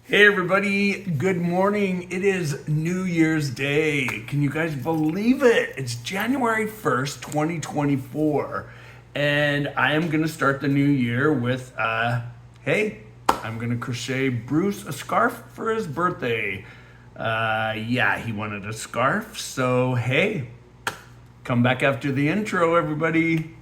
Hey everybody, good morning. It is New Year's Day. Can you guys believe it? It's January 1st, 2024. And I am gonna start the new year with, hey, I'm gonna crochet Bruce a scarf for his birthday. Yeah, he wanted a scarf, so hey, come back after the intro, everybody.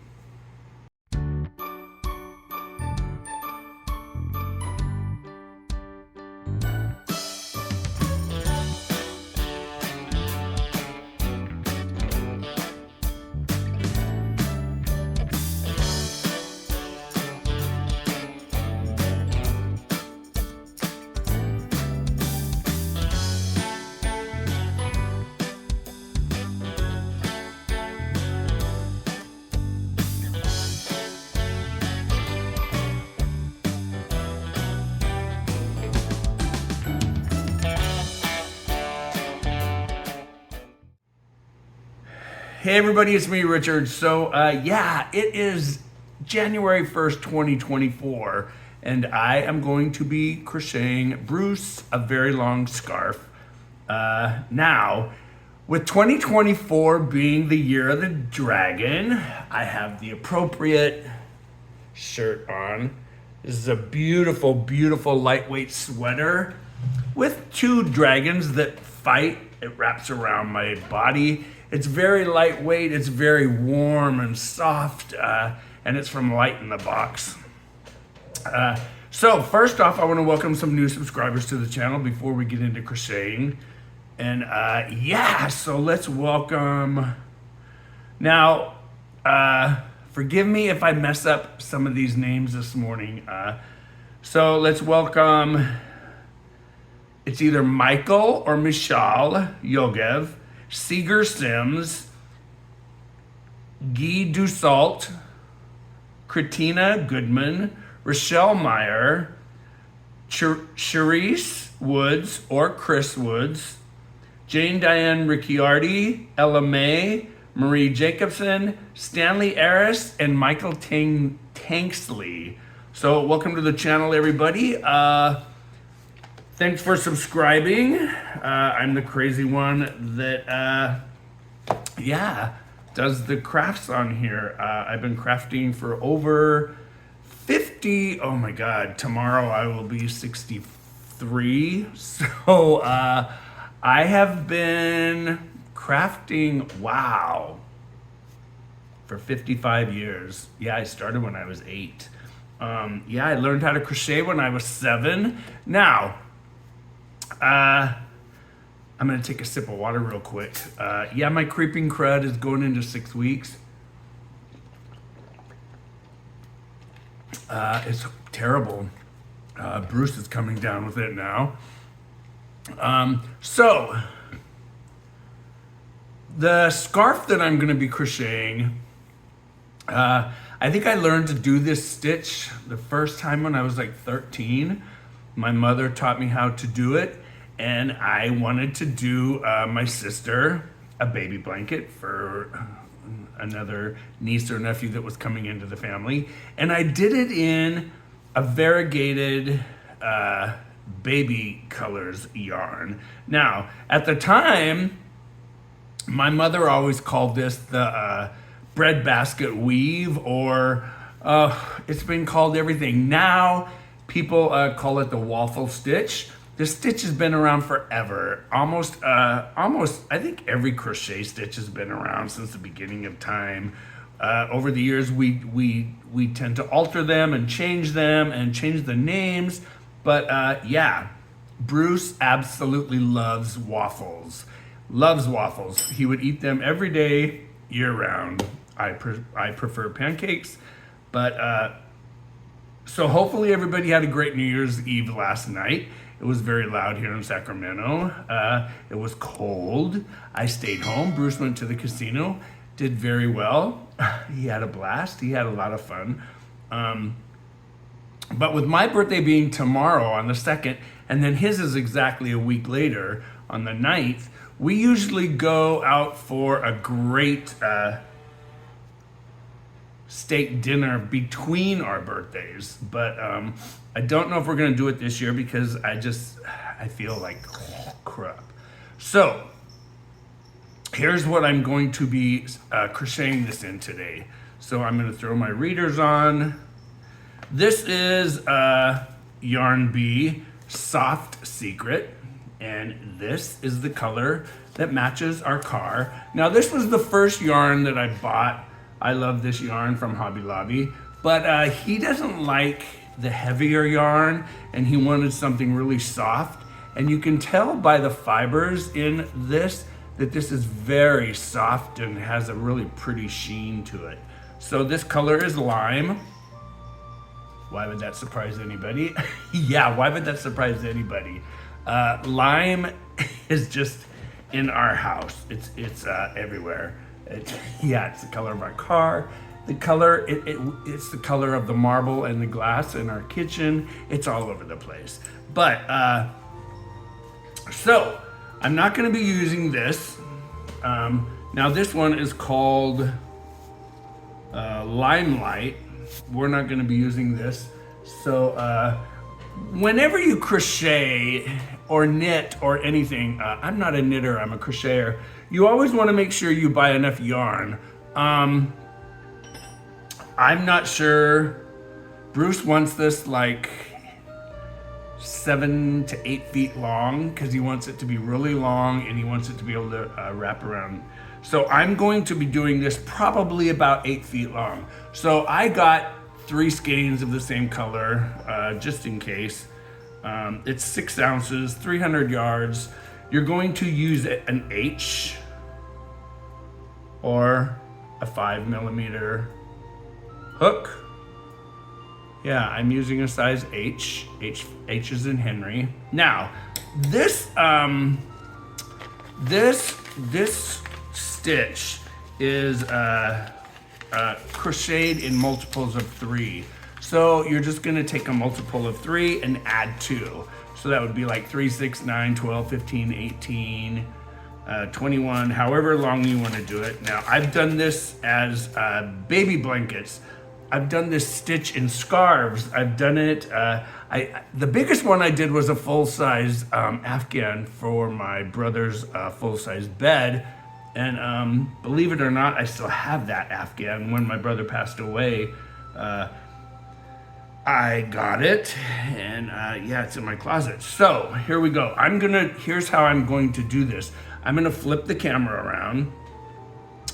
Hey everybody, it's me, Richard. So yeah, it is January 1st, 2024, and I am going to be crocheting Bruce a very long scarf. Now, with 2024 being the year of the dragon, I have the appropriate shirt on. This is a beautiful, beautiful lightweight sweater with two dragons that fight. It wraps around my body. It's very lightweight, it's very warm and soft, and it's from Light in the Box. So first off, I want to welcome some new subscribers to the channel before we get into crocheting. And yeah, so let's welcome. Now, forgive me if I mess up some of these names this morning. So let's welcome, it's either Michael or Michal Yogev, Seeger Sims, Guy Dussault, Kritina Goodman, Rochelle Meyer, Charisse Woods or Chris Woods, Jane Diane Ricciardi, Ella May, Marie Jacobson, Stanley Aris, and Michael Tanksley. So welcome to the channel, everybody. Thanks for subscribing. I'm the crazy one that, yeah, does the crafts on here. I've been crafting for over 50, oh my God, tomorrow I will be 63. So I have been crafting, wow, for 55 years. Yeah, I started when I was 8. Yeah, I learned how to crochet when I was 7. Now, I'm gonna take a sip of water real quick. Yeah, my creeping crud is going into 6 weeks. It's terrible. Bruce is coming down with it now. So, the scarf that I'm gonna be crocheting, I think I learned to do this stitch the first time when I was like 13. My mother taught me how to do it, and I wanted to do my sister a baby blanket for another niece or nephew that was coming into the family. And I did it in a variegated baby colors yarn. Now, at the time, my mother always called this the breadbasket weave, or it's been called everything. Now, people call it the waffle stitch. This stitch has been around forever. Almost, I think every crochet stitch has been around since the beginning of time. Over the years, we tend to alter them and change the names. But yeah, Bruce absolutely loves waffles. Loves waffles. He would eat them every day, year round. I prefer pancakes, but so hopefully everybody had a great New Year's Eve last night. It was very loud here in Sacramento. It was cold. I stayed home. Bruce went to the casino, did very well. He had a blast. He had a lot of fun. But with my birthday being tomorrow on the 2nd, and then his is exactly a week later on the 9th, we usually go out for a great steak dinner between our birthdays. But I don't know if we're gonna do it this year because I feel like crap. So here's what I'm going to be crocheting this in today. So I'm gonna throw my readers on. This is Yarn Bee Soft Secret, and this is the color that matches our car. Now this was the first yarn that I bought. I love this yarn from Hobby Lobby, but he doesn't like the heavier yarn and he wanted something really soft. And you can tell by the fibers in this that this is very soft and has a really pretty sheen to it. So this color is lime. Why would that surprise anybody? Yeah, why would that surprise anybody? Lime is just in our house. It's everywhere. It's the color of our car. The color, it's the color of the marble and the glass in our kitchen. It's all over the place. But, so, I'm not gonna be using this. Now this one is called Limelight. We're not gonna be using this. So, whenever you crochet or knit or anything, I'm not a knitter, I'm a crocheter. You always want to make sure you buy enough yarn. I'm not sure. Bruce wants this like 7 to 8 feet long because he wants it to be really long and he wants it to be able to wrap around. So I'm going to be doing this probably about 8 feet long. So I got 3 skeins of the same color, just in case. It's 6 ounces, 300 yards. You're going to use an H or a 5mm hook. Yeah, I'm using a size H. H is in Henry. Now, this stitch is crocheted in multiples of 3. So you're just gonna take a multiple of 3 and add 2. So that would be like 3, 6, 9, 12, 15, 18, 21, however long you wanna do it. Now I've done this as baby blankets. I've done this stitch in scarves. I've done it, the biggest one I did was a full-size Afghan for my brother's full-size bed. And believe it or not, I still have that Afghan. When my brother passed away, I got it, and yeah, it's in my closet. So here we go. Here's how I'm going to do this. I'm gonna flip the camera around.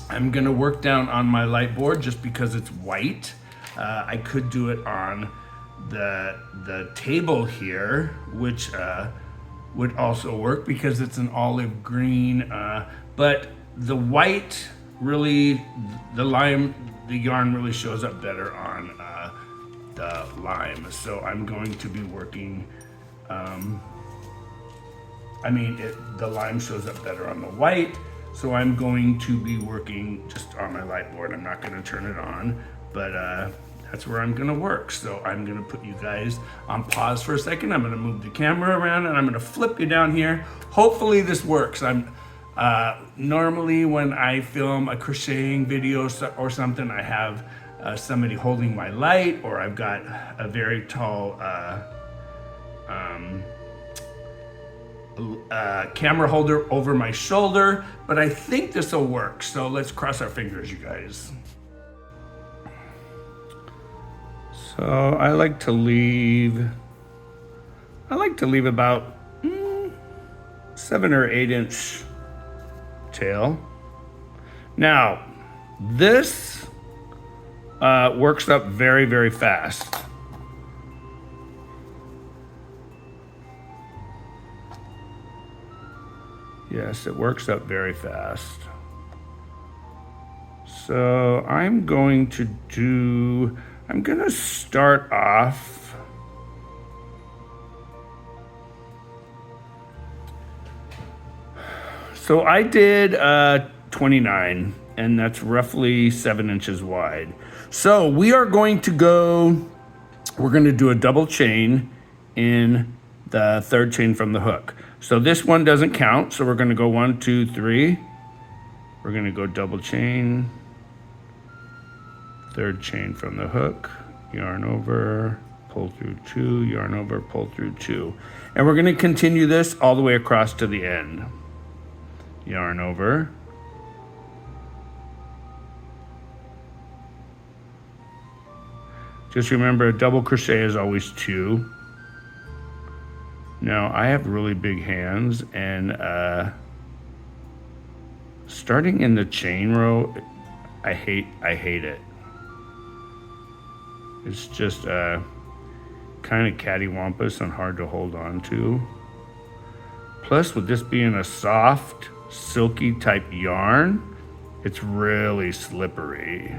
I'm gonna work down on my light board just because it's white. I could do it on the table here, which would also work because it's an olive green, but the white really, the yarn really shows up better on the lime. So I'm going to be working, the lime shows up better on the white. So I'm going to be working just on my light board. I'm not gonna turn it on, but that's where I'm gonna work. So I'm gonna put you guys on pause for a second. I'm gonna move the camera around and I'm gonna flip you down here. Hopefully this works. Normally when I film a crocheting video or something, I have somebody holding my light, or I've got a very tall camera holder over my shoulder, but I think this will work. So let's cross our fingers, you guys. So I like to leave about 7 or 8 inch tail. Now, this works up very, very fast. Yes, it works up very fast. So I'm going to start off so I did 29, and that's roughly 7 inches wide. So we're going to do a double chain in the 3rd chain from the hook. So this one doesn't count, so we're gonna go 1, 2, 3. We're gonna go double chain, third chain from the hook, yarn over, pull through 2, yarn over, pull through 2. And we're going to continue this all the way across to the end. Yarn over. Just remember, a double crochet is always 2. Now, I have really big hands, and starting in the chain row, I hate it. It's just kind of cattywampus and hard to hold on to. Plus, with this being a soft, silky type yarn, it's really slippery.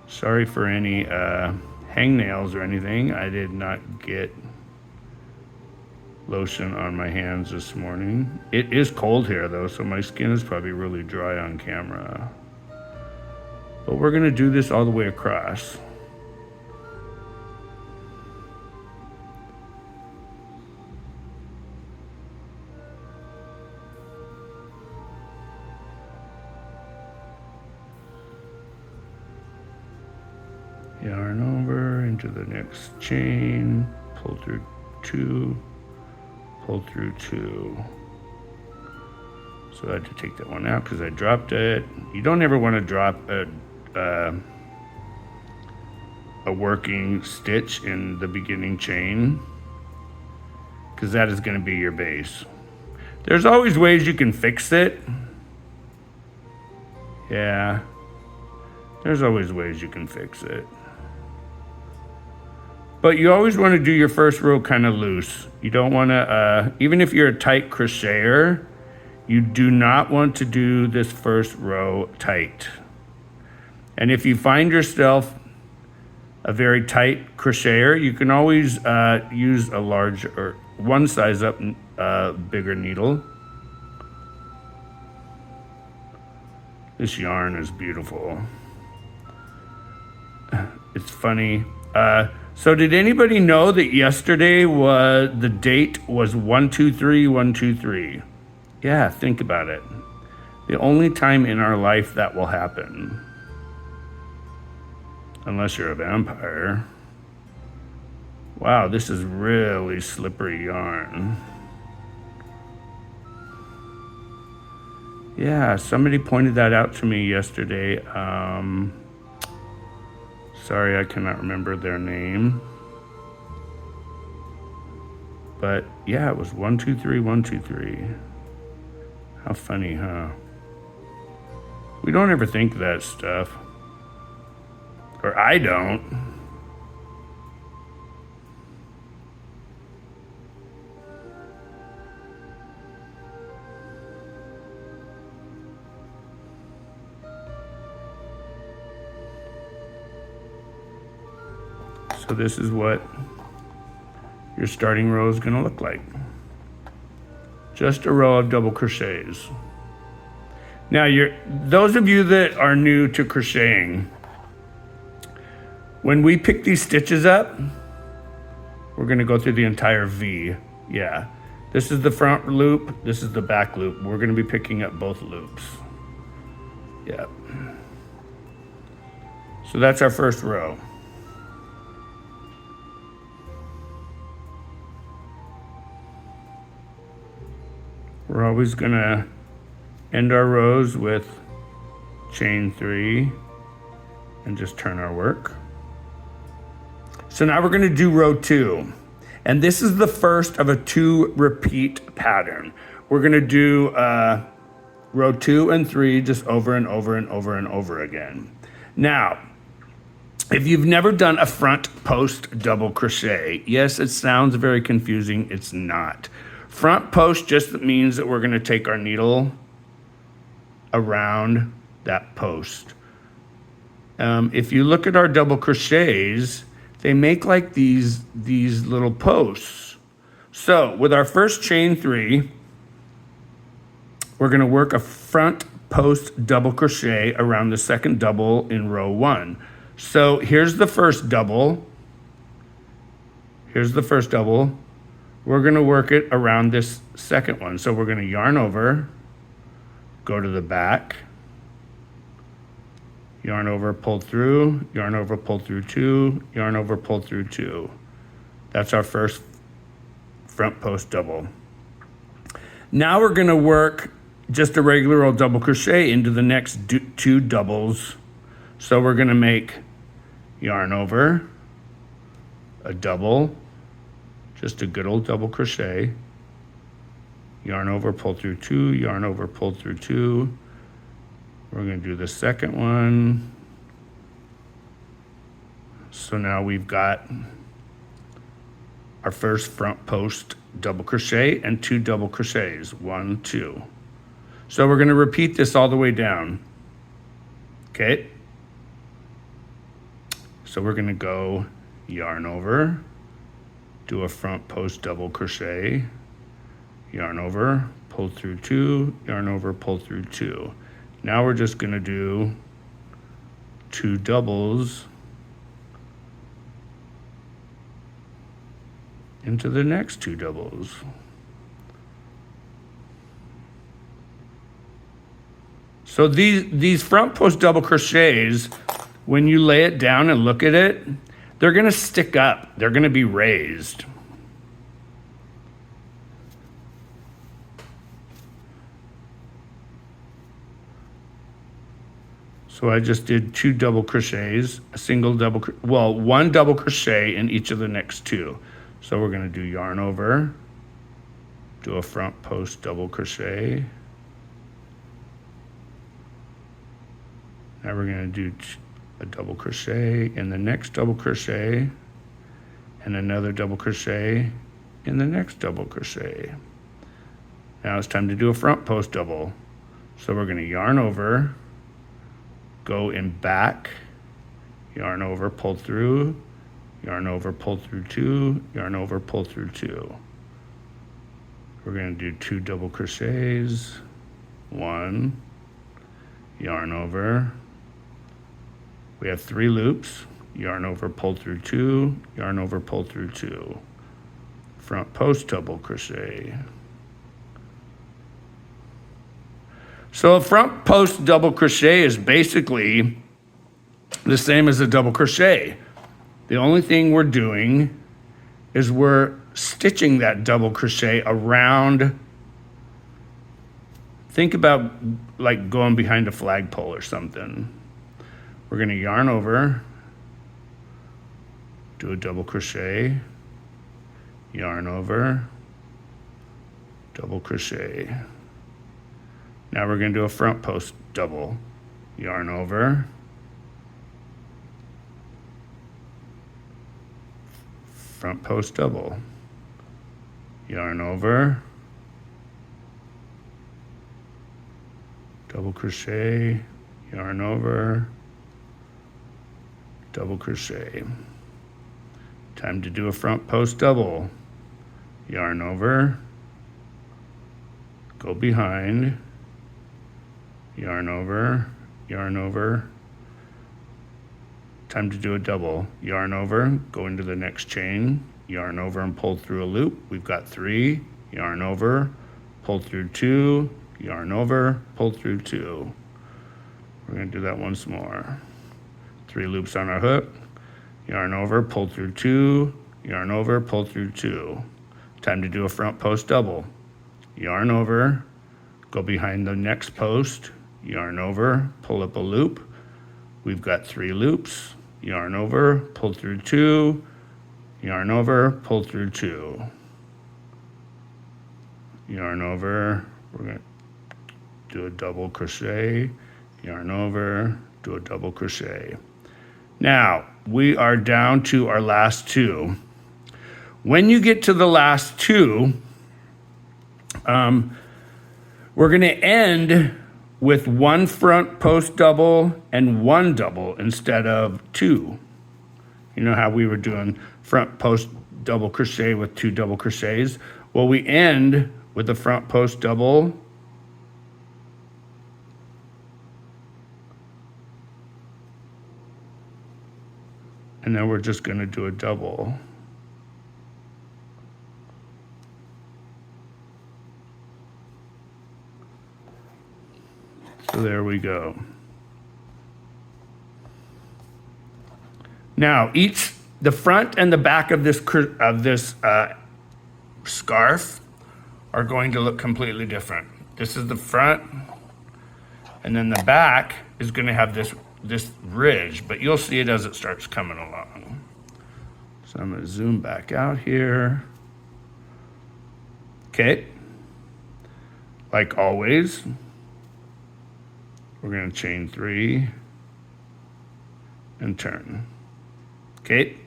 Sorry for any hangnails or anything. I did not get lotion on my hands this morning. It is cold here though, so my skin is probably really dry on camera. But we're gonna do this all the way across. Yarn over into the next chain, pull through 2, pull through 2. So I had to take that one out because I dropped it. You don't ever want to drop a working stitch in the beginning chain, because that is going to be your base. There's always ways you can fix it. Yeah, there's always ways you can fix it. But you always want to do your first row kind of loose. You don't want to, even if you're a tight crocheter, you do not want to do this first row tight. And if you find yourself a very tight crocheter, you can always use a large or one size up bigger needle. This yarn is beautiful. It's funny. So did anybody know that yesterday the date was 123-123? Yeah, think about it. The only time in our life that will happen. Unless you're a vampire. Wow, this is really slippery yarn. Yeah, somebody pointed that out to me yesterday. Sorry, I cannot remember their name. But yeah, it was 123-123. How funny, huh? We don't ever think of that stuff. Or I don't. So this is what your starting row is going to look like. Just a row of double crochets. Now, those of you that are new to crocheting, when we pick these stitches up, we're going to go through the entire V. Yeah, this is the front loop, this is the back loop. We're going to be picking up both loops. Yeah. So that's our first row. We're always going to end our rows with chain 3 and just turn our work. So now we're going to do row 2. And this is the first of a 2 repeat pattern. We're going to do row 2 and 3 just over and over and over and over again. Now, if you've never done a front post double crochet, yes, it sounds very confusing. It's not. Front post just means that we're going to take our needle around that post. If you look at our double crochets, they make like these little posts. So with our first chain 3, we're going to work a front post double crochet around the second double in row 1. So here's the first double. Here's the first double. we're going to work it around this second one. So we're going to yarn over, go to the back, yarn over, pull through, yarn over, pull through two, yarn over, pull through two. That's our first front post double. Now we're going to work just a regular old double crochet into the next two doubles. So we're going to make yarn over, a double, just a good old double crochet, yarn over, pull through two, yarn over, pull through two. We're going to do the second one. So now we've got our first front post double crochet and two double crochets, 1, 2. So we're going to repeat this all the way down. Okay. So we're going to go yarn over, do a front post double crochet, yarn over, pull through two, yarn over, pull through two. Now we're just going to do two doubles into the next two doubles. So these front post double crochets, when you lay it down and look at it, they're going to stick up. They're going to be raised. So I just did two double crochets, a single double, one double crochet in each of the next two. So we're going to do yarn over, do a front post double crochet. Now we're going to do a double crochet in the next double crochet and another double crochet in the next double crochet. Now it's time to do a front post double. So we're going to yarn over, go in back, yarn over, pull through, yarn over, pull through two, yarn over, pull through two. We're going to do two double crochets, one, yarn over. We have 3 loops, yarn over, pull through two, yarn over, pull through two. Front post double crochet. So a front post double crochet is basically the same as a double crochet. The only thing we're doing is we're stitching that double crochet around. Think about like going behind a flagpole or something. We're going to yarn over, do a double crochet, yarn over, double crochet. Now we're going to do a front post double, yarn over, front post double, yarn over, double crochet, yarn over, double crochet. Time to do a front post double, yarn over, go behind, yarn over, yarn over. Time to do a double, yarn over, go into the next chain, yarn over and pull through a loop. We've got 3, yarn over, pull through 2, yarn over, pull through 2. We're going to do that once more. 3 loops on our hook, yarn over, pull through 2, yarn over, pull through 2. Time to do a front post double, yarn over, go behind the next post, yarn over, pull up a loop. We've got 3 loops, yarn over, pull through 2, yarn over, pull through 2. Yarn over, we're going to do a double crochet, yarn over, do a double crochet. Now, we are down to our last 2. When you get to the last 2, we're going to end with 1 front post double and 1 double instead of 2. You know how we were doing front post double crochet with 2 double crochets? Well, we end with a front post double and then we're just going to do a double. So there we go. Now, the front and the back of this scarf are going to look completely different. This is the front, and then the back is going to have this ridge, but you'll see it as it starts coming along. So I'm going to zoom back out here. Okay. Like always, we're going to chain 3 and turn. Okay.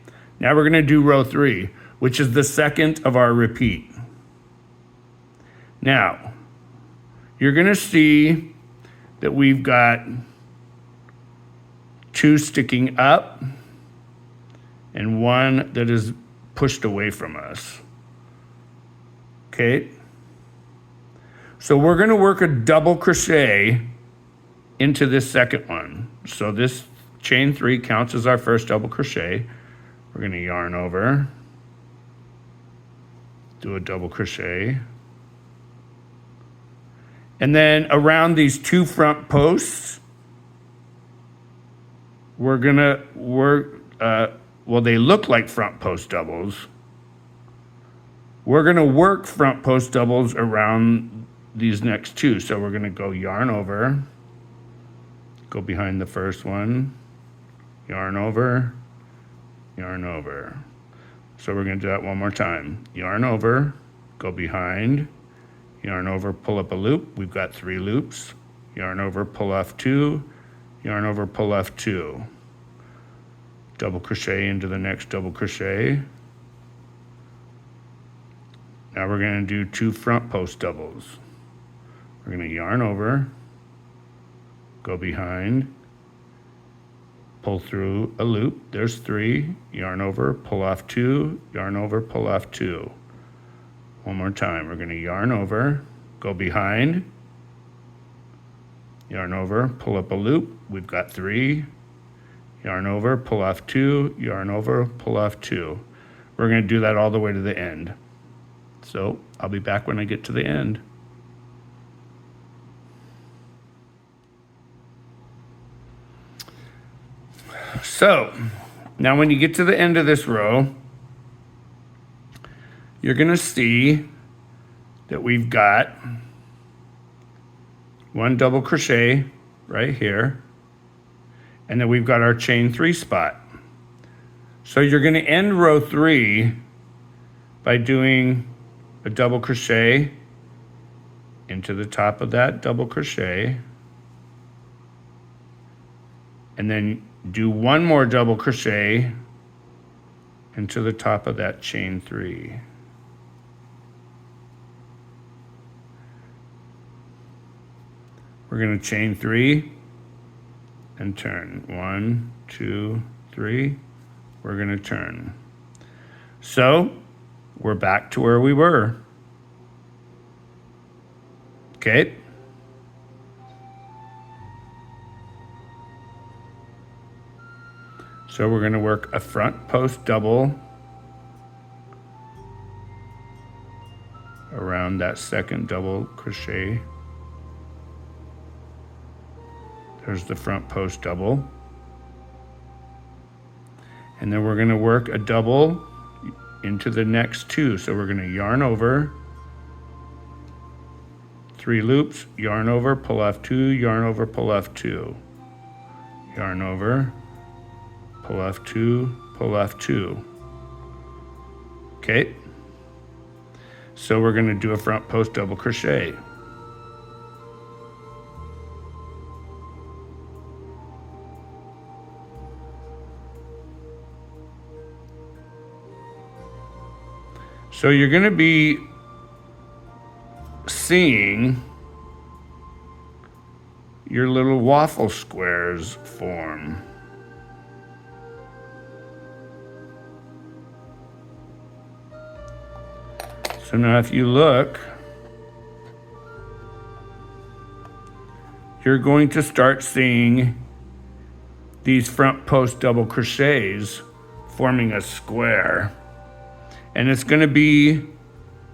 Now we're going to do row 3, which is the second of our repeat. Now, you're going to see that we've got 2 sticking up and 1 that is pushed away from us. Okay? So we're going to work a double crochet into this second one. So this chain 3 counts as our first double crochet. We're going to yarn over, do a double crochet. And then around these 2 front posts, we're going to work, they look like front post doubles. We're going to work front post doubles around these next 2. So we're going to go yarn over, go behind the first one, yarn over, yarn over. So we're going to do that one more time. Yarn over, go behind, yarn over, pull up a loop. We've got 3 loops. Yarn over, pull off 2, yarn over, pull off 2. Double crochet into the next double crochet. Now we're going to do 2 front post doubles. We're going to yarn over, go behind, pull through a loop. There's 3, yarn over, pull off 2, yarn over, pull off 2. One more time. We're going to yarn over, go behind, yarn over, pull up a loop. We've got 3, yarn over, pull off 2, yarn over, pull off 2. We're going to do that all the way to the end. So I'll be back when I get to the end. So now when you get to the end of this row, you're going to see that we've got 1 double crochet right here, and then we've got our chain 3 spot. So you're going to end row 3 by doing a double crochet into the top of that double crochet, and then do 1 more double crochet into the top of that chain 3. We're going to chain 3 and turn. 1, 2, 3. We're going to turn. So we're back to where we were. Okay. So we're going to work a front post double around that second double crochet. There's the front post double. And then we're going to work a double into the next 2. So we're going to yarn over, 3 loops, yarn over, pull off 2, yarn over, pull off 2. Yarn over, pull off 2, pull off 2. Okay. So we're going to do a front post double crochet. So you're going to be seeing your little waffle squares form. So now if you look, you're going to start seeing these front post double crochets forming a square. And it's going to be,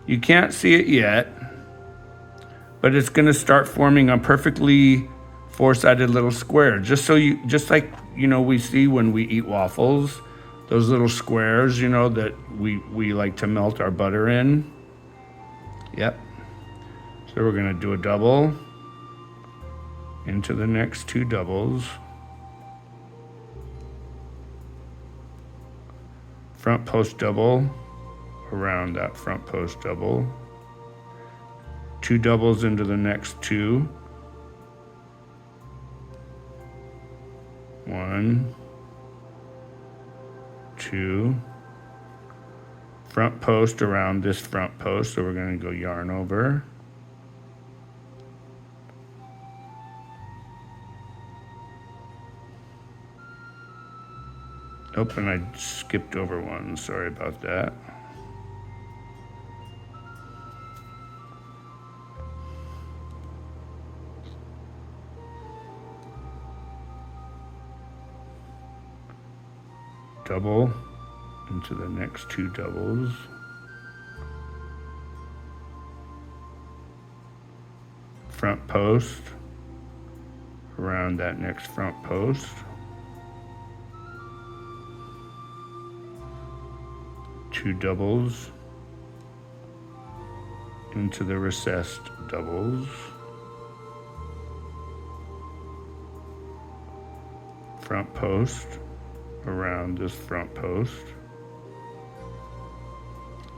you can't see it yet, but it's going to start forming a perfectly four-sided little square, just like, we see when we eat waffles, those little squares, that we like to melt our butter in. Yep. So we're gonna do a double into the next two doubles. Front post double around that front post double. Two doubles into the next two. One, two. Front post around this front post, so we're going to go yarn over. Oh, and I skipped over one, sorry about that. Double into the next two doubles. Front post around that next front post. Two doubles into the recessed doubles. Front post around this front post.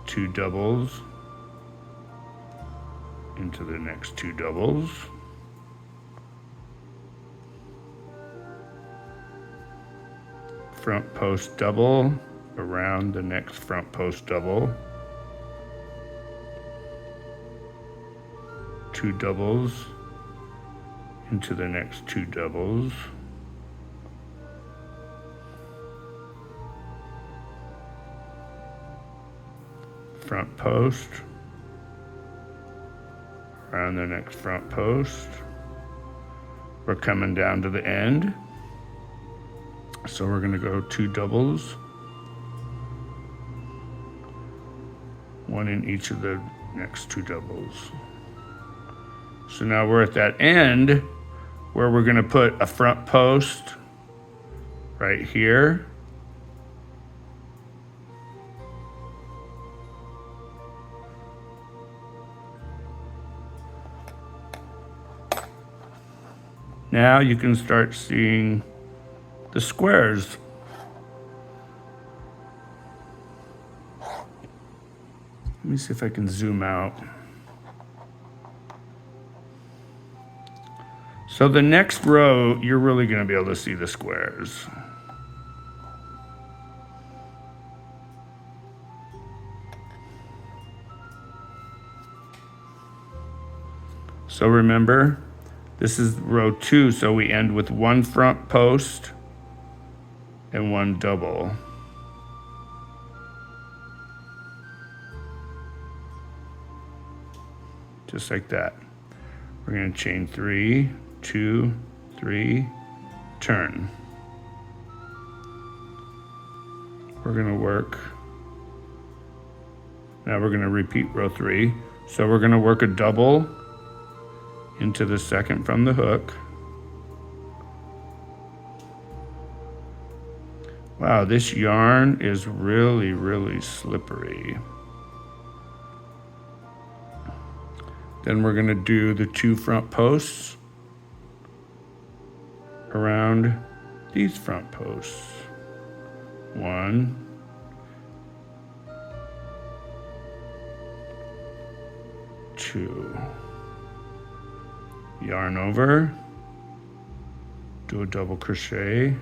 Two doubles into the next two doubles. Front post double around the next front post double. Two doubles into the next two doubles. Front post around the next front post. We're coming down to the end, so we're going to go two doubles, one in each of the next two doubles. So now we're at that end where we're going to put a front post right here. Now you can start seeing the squares. Let me see if I can zoom out. So the next row, you're really going to be able to see the squares. So remember, this is row 2, so we end with one front post and one double. Just like that. We're going to chain 3, 2, 3, turn. We're going to work. Now we're going to repeat row 3. So we're going to work a double into the second from the hook. Wow, this yarn is really, really slippery. Then we're gonna do the two front posts around these front posts. 1, 2. Yarn over, do a double crochet,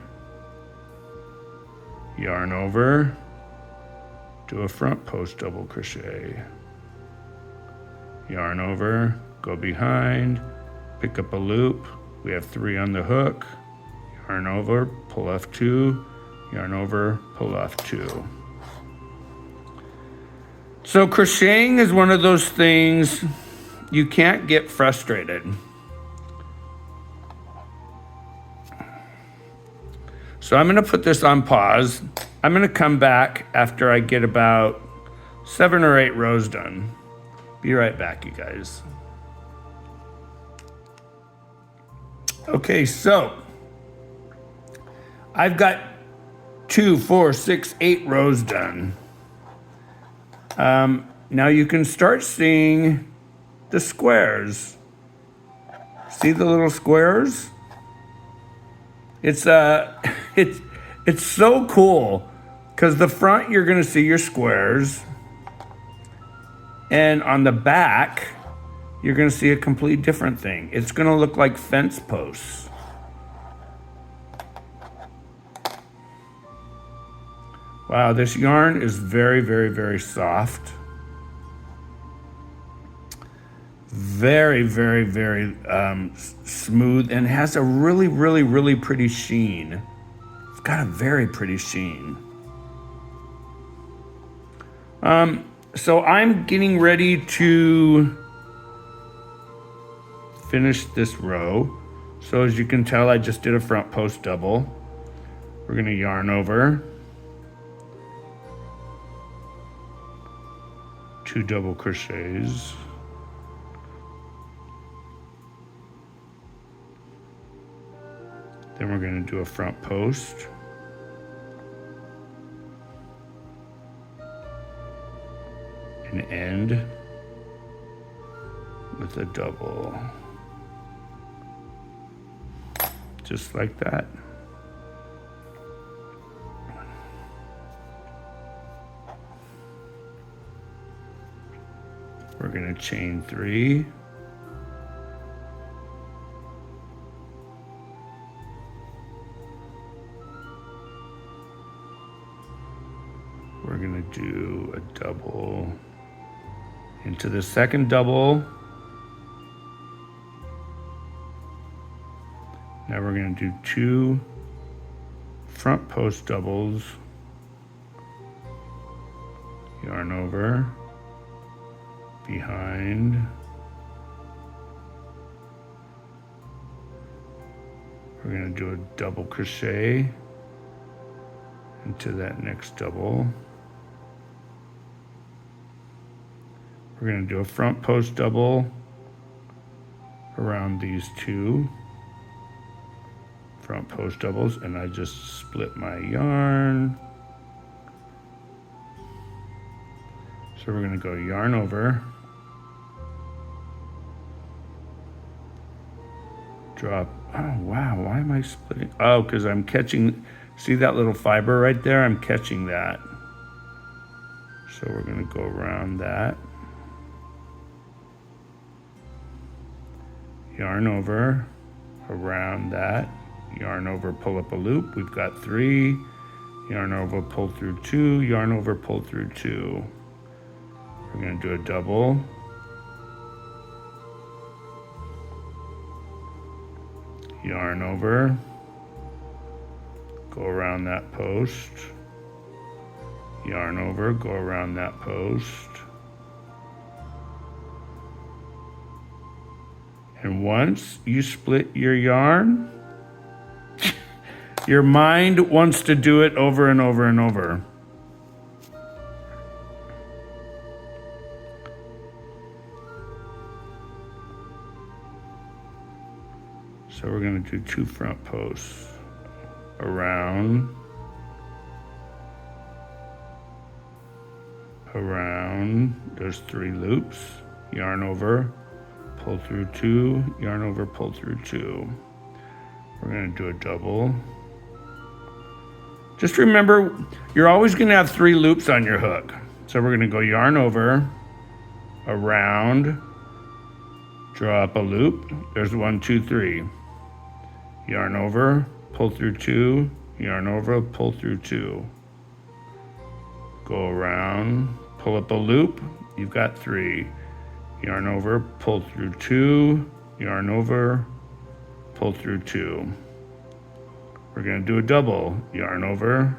yarn over, do a front post double crochet, yarn over, go behind, pick up a loop. We have 3 on the hook, yarn over, pull off 2, yarn over, pull off 2. So crocheting is one of those things you can't get frustrated. So I'm going to put this on pause. I'm going to come back after I get about 7 or 8 rows done. Be right back, you guys. Okay, so I've got 2, 4, 6, 8 rows done. Now you can start seeing the squares. See the little squares? It's it's so cool because the front you're gonna see your squares, and on the back you're gonna see a complete different thing. It's gonna look like fence posts. Wow, this yarn is very, very, very soft. Very, very, very smooth, and has a really, really, really pretty sheen. It's got a very pretty sheen. So I'm getting ready to finish this row. So as you can tell, I just did a front post double. We're gonna yarn over. 2 double crochets. Then we're going to do a front post. And end with a double. Just like that. We're going to chain 3. We're going to do a double into the second double. Now we're going to do 2 front post doubles. Yarn over, behind. We're going to do a double crochet into that next double. We're going to do a front post double around these 2 front post doubles, and I just split my yarn. So we're going to go yarn over, drop. Oh wow, why am I splitting? Oh, because I'm catching, see that little fiber right there? I'm catching that. So we're going to go around that. Yarn over, around that, yarn over, pull up a loop. We've got 3, yarn over, pull through 2, yarn over, pull through 2. We're going to do a double. Yarn over, go around that post. Yarn over, go around that post. And once you split your yarn, your mind wants to do it over and over and over. So we're going to do 2 front posts around, there's 3 loops, yarn over, pull through 2, yarn over, pull through 2. We're going to do a double. Just remember, you're always going to have 3 loops on your hook. So we're going to go yarn over, around, draw up a loop. There's 1, 2, 3. Yarn over, pull through 2, yarn over, pull through 2. Go around, pull up a loop. You've got 3. Yarn over, pull through 2, yarn over, pull through 2. We're going to do a double. Yarn over,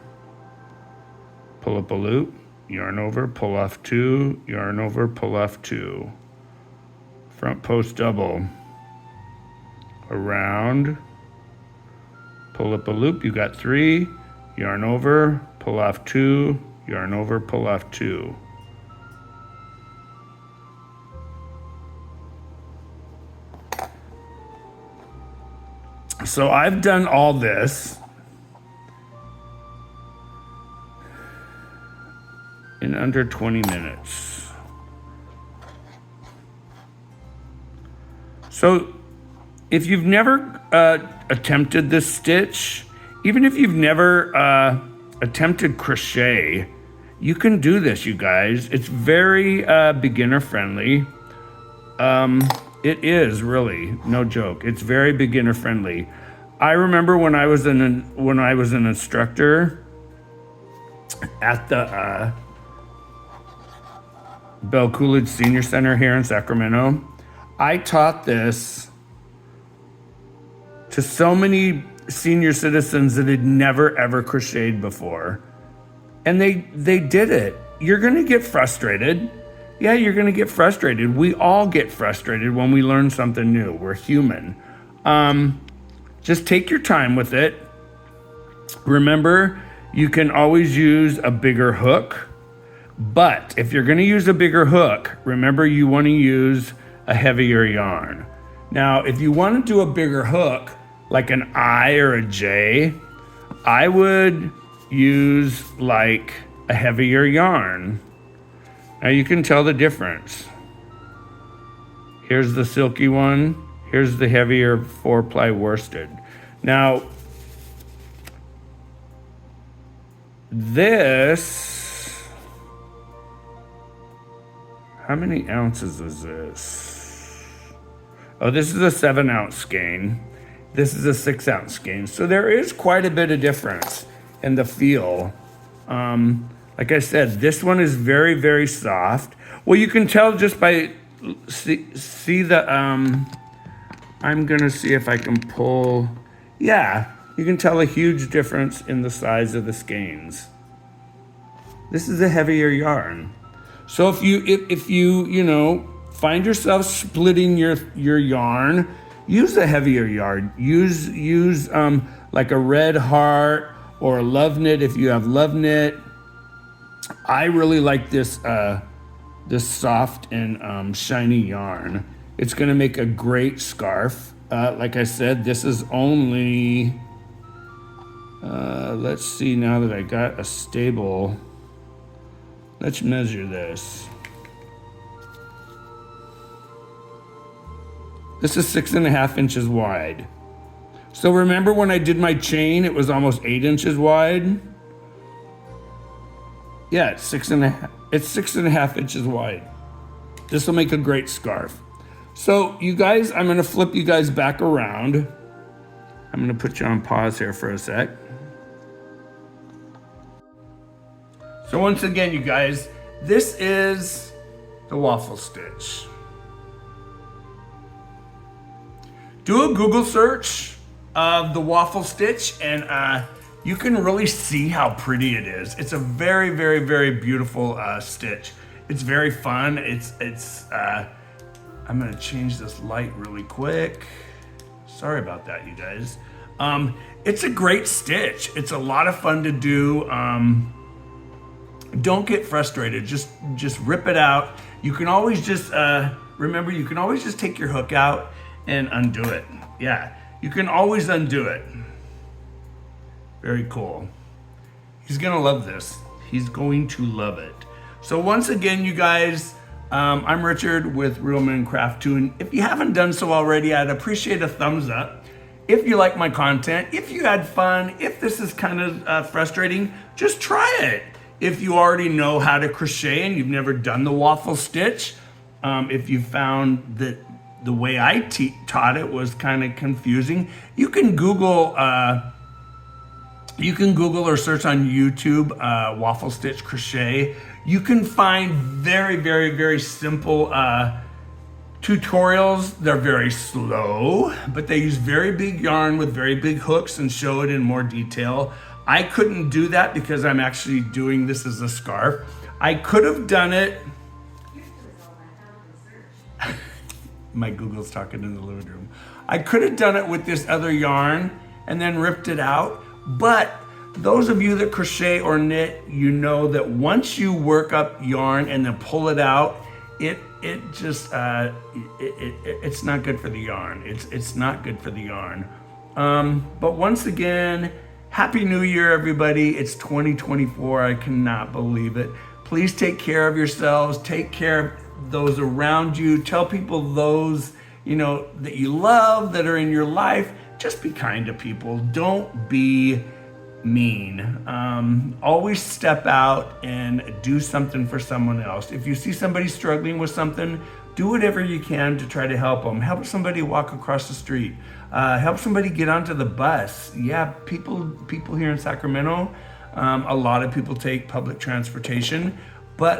pull up a loop, yarn over, pull off 2, yarn over, pull off 2. Front post double. Around, pull up a loop, you got 3, yarn over, pull off 2, yarn over, pull off 2. So I've done all this in under 20 minutes. So if you've never attempted this stitch, even if you've never attempted crochet, you can do this, you guys. It's very beginner friendly. It is really, no joke. It's very beginner friendly. I remember when I was an instructor at the Bell Coolidge Senior Center here in Sacramento, I taught this to so many senior citizens that had never ever crocheted before. And they did it. You're gonna get frustrated. Yeah, you're gonna get frustrated. We all get frustrated when we learn something new. We're human. Just take your time with it. Remember, you can always use a bigger hook, but if you're gonna use a bigger hook, remember you wanna use a heavier yarn. Now, if you wanna do a bigger hook, like an I or a J, I would use like a heavier yarn. Now you can tell the difference. Here's the silky one. Here's the heavier 4-ply worsted. Now, this, how many ounces is this? Oh, this is a 7-ounce skein. This is a 6-ounce skein. So there is quite a bit of difference in the feel. Like I said, this one is very, very soft. Well, you can tell just by, see the, I'm gonna see if I can pull, yeah, you can tell a huge difference in the size of the skeins. This is a heavier yarn. So if you, you know, find yourself splitting your yarn, use a heavier yarn. Use like a red heart or a love knit if you have love knit. I really like this this soft and shiny yarn. It's gonna make a great scarf. Like I said, this is only, let's see, now that I got a stable, let's measure this. This is 6.5 inches wide. So remember when I did my chain, it was almost 8 inches wide? Yeah, it's 6.5 inches wide. This will make a great scarf. So you guys, I'm gonna flip you guys back around. I'm gonna put you on pause here for a sec. So once again, you guys, this is the waffle stitch. Do a Google search of the waffle stitch and you can really see how pretty it is. It's a very, very, very beautiful stitch. It's very fun. I'm gonna change this light really quick. Sorry about that, you guys. It's a great stitch. It's a lot of fun to do. Don't get frustrated. Just rip it out. You can always just, remember, you can always just take your hook out and undo it. Yeah, you can always undo it. Very cool. He's gonna love this. He's going to love it. So once again, you guys, I'm Richard with Real Men Craft Tune. If you haven't done so already, I'd appreciate a thumbs up. If you like my content, if you had fun, if this is kind of frustrating, just try it. If you already know how to crochet and you've never done the waffle stitch, if you found that the way I taught it was kind of confusing, you can Google or search on YouTube waffle stitch crochet. You can find very, very, very simple tutorials. They're very slow, but they use very big yarn with very big hooks and show it in more detail. I couldn't do that because I'm actually doing this as a scarf. I could have done it. My Google's talking in the living room. I could have done it with this other yarn and then ripped it out, but those of you that crochet or knit, you know that once you work up yarn and then pull it out, it's not good for the yarn. It's not good for the yarn. But once again, Happy New Year, everybody. It's 2024. I cannot believe it. Please take care of yourselves. Take care of those around you. Tell people those, that you love, that are in your life. Just be kind to people. Don't be mean. Always step out and do something for someone else. If you see somebody struggling with something, do whatever you can to try to help them. Help somebody walk across the street. Help somebody get onto the bus. Yeah, people here in Sacramento, a lot of people take public transportation, but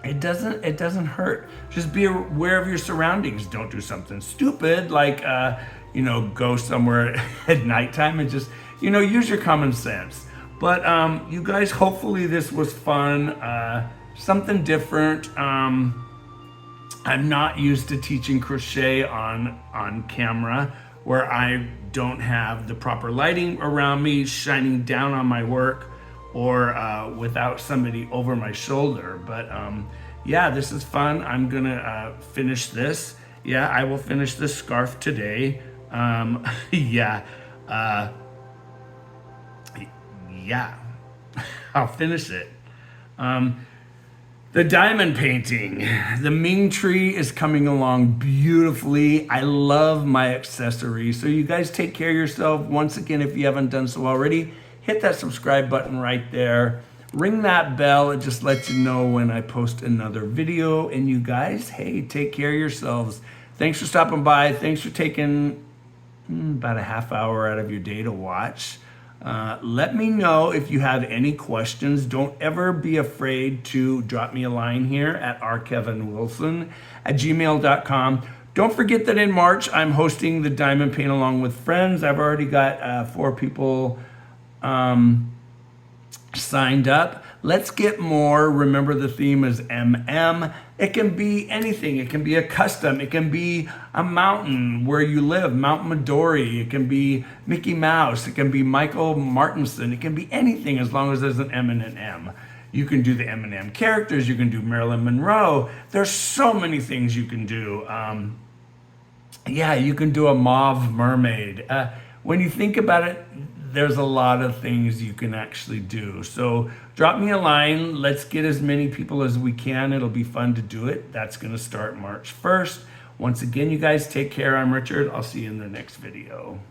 it doesn't hurt. Just be aware of your surroundings. Don't do something stupid like go somewhere at nighttime, and just use your common sense. But you guys, hopefully this was fun, something different. I'm not used to teaching crochet on camera, where I don't have the proper lighting around me shining down on my work, or without somebody over my shoulder. But yeah, this is fun. I'm gonna finish this. Yeah, I will finish this scarf today. Yeah, I'll finish it. The diamond painting, the Ming tree is coming along beautifully. I love my accessories. So you guys take care of yourself. Once again, if you haven't done so already, hit that subscribe button right there. Ring that bell. It just lets you know when I post another video. And you guys, hey, take care of yourselves. Thanks for stopping by. Thanks for taking about a half hour out of your day to watch. Let me know if you have any questions. Don't ever be afraid to drop me a line here at rkevinwilson@gmail.com. Don't forget that in March, I'm hosting the Diamond Paint Along with Friends. I've already got 4 people signed up. Let's get more. Remember, the theme is MM. It can be anything. It can be a custom. It can be a mountain where you live, Mount Midori. It can be Mickey Mouse. It can be Michael Martinson. It can be anything as long as there's an M and an M. You can do the M&M characters. You can do Marilyn Monroe. There's so many things you can do. Yeah, you can do a mauve mermaid. When you think about it, there's a lot of things you can actually do. So drop me a line. Let's get as many people as we can. It'll be fun to do it. That's going to start March 1st. Once again, you guys take care. I'm Richard. I'll see you in the next video.